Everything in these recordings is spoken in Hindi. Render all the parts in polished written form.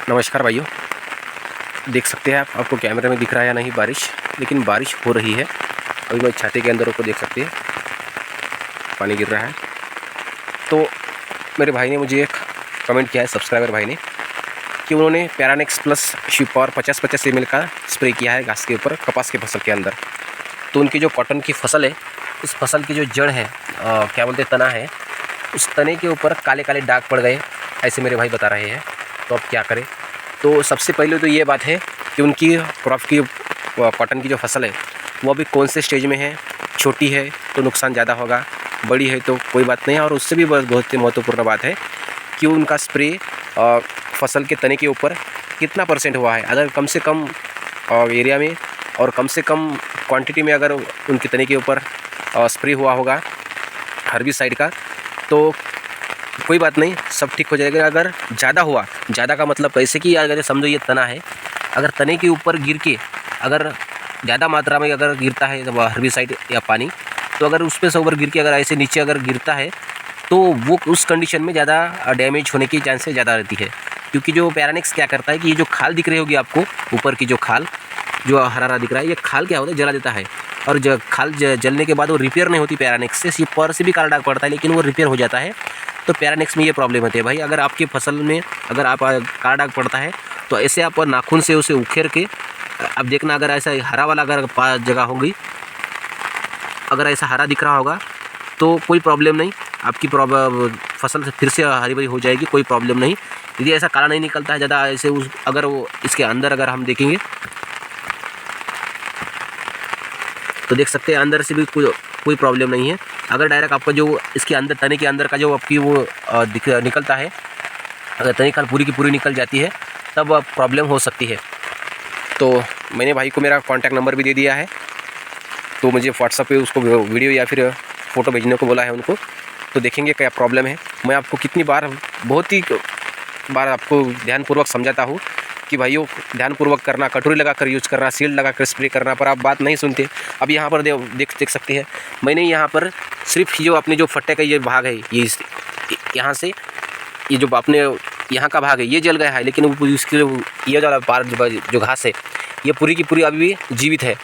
नमस्कार भाइयों, देख सकते हैं आपको कैमरे में दिख रहा है या नहीं बारिश, लेकिन बारिश हो रही है। अभी मैं छाते के अंदर को देख सकते हैं पानी गिर रहा है। तो मेरे भाई ने मुझे एक कमेंट किया है, सब्सक्राइबर भाई ने, कि उन्होंने पैरानेक्स प्लस शिपॉवर 50-50 ml का स्प्रे किया है घास के ऊपर कपास के फसल के अंदर। तो उनकी जो कॉटन की फसल है, उस फसल की जो जड़ है, क्या बोलते तना है, उस तने के ऊपर काले काले दाग पड़ गए, ऐसे मेरे भाई बता रहे हैं। तो अब क्या करें? तो सबसे पहले तो ये बात है कि उनकी क्रॉप की कॉटन की जो फसल है वो अभी कौन से स्टेज में है। छोटी है तो नुकसान ज़्यादा होगा, बड़ी है तो कोई बात नहीं। और उससे भी बहुत ही महत्वपूर्ण बात है कि उनका स्प्रे फसल के तने के ऊपर कितना % हुआ है। अगर कम से कम एरिया में और कम से कम क्वांटिटी में अगर उनके तने के ऊपर स्प्रे हुआ होगा हर्बिसाइड का, तो कोई बात नहीं, सब ठीक हो जाएगा। अगर ज़्यादा हुआ, ज़्यादा का मतलब कैसे कि अगर समझो ये तना है, अगर तने के ऊपर गिर के अगर ज़्यादा मात्रा में अगर गिरता है हर्बिसाइड या पानी, तो अगर उस पर से ऊपर गिर के अगर ऐसे नीचे अगर गिरता है तो वो उस कंडीशन में ज़्यादा डैमेज होने की चांसेस ज़्यादा रहती है। क्योंकि जो पैरानेक्स क्या करता है कि ये जो खाल दिख रही होगी आपको ऊपर की, जो खाल जो हरा दिख रहा है, ये खाल क्या होता है, जला देता है। और खाल जलने के बाद वो रिपेयर नहीं होती पैरानेक्स से। शिपॉवर से भी काला दाग पड़ता है लेकिन वो रिपेयर हो जाता है। तो पैरानेक्स में ये प्रॉब्लम होती है भाई। अगर आपकी फसल में अगर आप काला दाग पड़ता है तो ऐसे आप नाखून से उसे उखेड़ के, अब देखना अगर ऐसा हरा वाला अगर जगह होगी, अगर ऐसा हरा दिख रहा होगा तो कोई प्रॉब्लम नहीं, आपकी फसल से फिर से हरी भरी हो जाएगी, कोई प्रॉब्लम नहीं। यदि ऐसा काला नहीं निकलता है ज़्यादा ऐसे अगर वो इसके अंदर अगर हम देखेंगे तो देख सकते हैं अंदर से भी कोई प्रॉब्लम नहीं है। अगर डायरेक्ट आपका जो इसके अंदर तने के अंदर का जो आपकी वो निकलता है, अगर तने खाल पूरी की पूरी निकल जाती है तब प्रॉब्लम हो सकती है। तो मैंने भाई को मेरा कॉन्टैक्ट नंबर भी दे दिया है, तो मुझे व्हाट्सएप पे उसको वीडियो या फिर फ़ोटो भेजने को बोला है उनको। तो देखेंगे क्या प्रॉब्लम है। मैं आपको कितनी बार, बहुत ही बार आपको ध्यानपूर्वक समझाता हूँ कि भाइयों ध्यानपूर्वक करना, कटोरी लगाकर यूज़ करना, सील्ड लगाकर स्प्रे करना, पर आप बात नहीं सुनते। अब यहाँ पर देख सकते हैं, मैंने यहाँ पर सिर्फ जो अपने जो फट्टे का ये भाग है, ये यहाँ से ये जो अपने यहाँ का भाग है ये जल गया है, लेकिन इसके ये जो पार जो घास है ये पूरी की पूरी अभी भी जीवित है।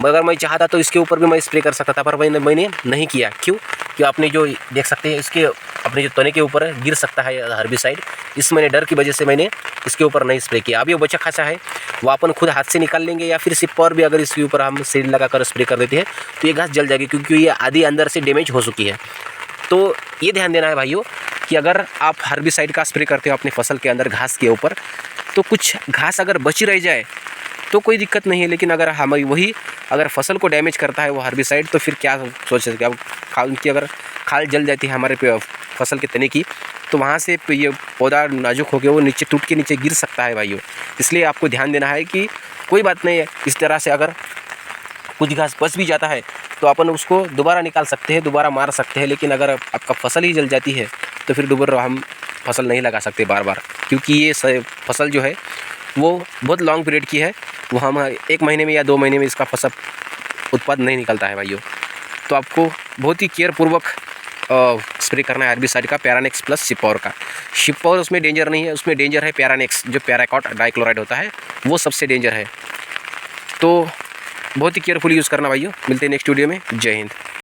मगर मैं चाहता तो इसके ऊपर भी मैं स्प्रे कर सकता था, पर मैंने नहीं किया। क्यों? कि आपने जो देख सकते हैं इसके अपने जो तने के ऊपर गिर सकता है हर्बिसाइड, इस मैंने डर की वजह से मैंने इसके ऊपर नहीं स्प्रे किया। अभी वो बचा खासा है, वो अपन खुद हाथ से निकाल लेंगे या फिर शिपॉवर भी अगर इसके ऊपर हम सीड लगाकर स्प्रे कर देते हैं तो ये घास जल जाएगी, क्योंकि ये आधी अंदर से डैमेज हो चुकी है। तो ये ध्यान देना है भाइयों कि अगर आप हर्बिसाइड का स्प्रे करते हो अपनी फसल के अंदर घास के ऊपर, तो कुछ घास अगर बची रह जाए तो कोई दिक्कत नहीं है। लेकिन अगर हमारी वही अगर फसल को डैमेज करता है वो हर्बिसाइड, तो फिर क्या सोच सकते हैं। अब उनकी अगर खाल जल जाती है हमारे फसल के तने की, तो वहाँ से ये पौधा नाजुक हो गया, वो नीचे टूट के नीचे गिर सकता है भाइयों। इसलिए आपको ध्यान देना है कि कोई बात नहीं है, इस तरह से अगर कुछ घास बच भी जाता है तो अपन उसको दोबारा निकाल सकते हैं, दोबारा मार सकते हैं। लेकिन अगर आपका फसल ही जल जाती है तो फिर दोबारा हम फसल नहीं लगा सकते बार बार, क्योंकि ये फसल जो है वो बहुत लॉन्ग पीरियड की है। वो हम 1 महीने में या 2 महीने में इसका फसल उत्पाद नहीं निकलता है भाइयों। तो आपको बहुत ही केयरपूर्वक स्प्रे करना है हर्बिसाइड का, पैरानेक्स प्लस शिपॉवर का। शिपॉवर उसमें डेंजर नहीं है, उसमें डेंजर है पैरानेक्स, जो पैराक्वाट डाइक्लोराइड होता है वो सबसे डेंजर है। तो बहुत ही केयरफुल यूज़ करना भाइयों। मिलते हैं नेक्स्ट वीडियो में। जय हिंद।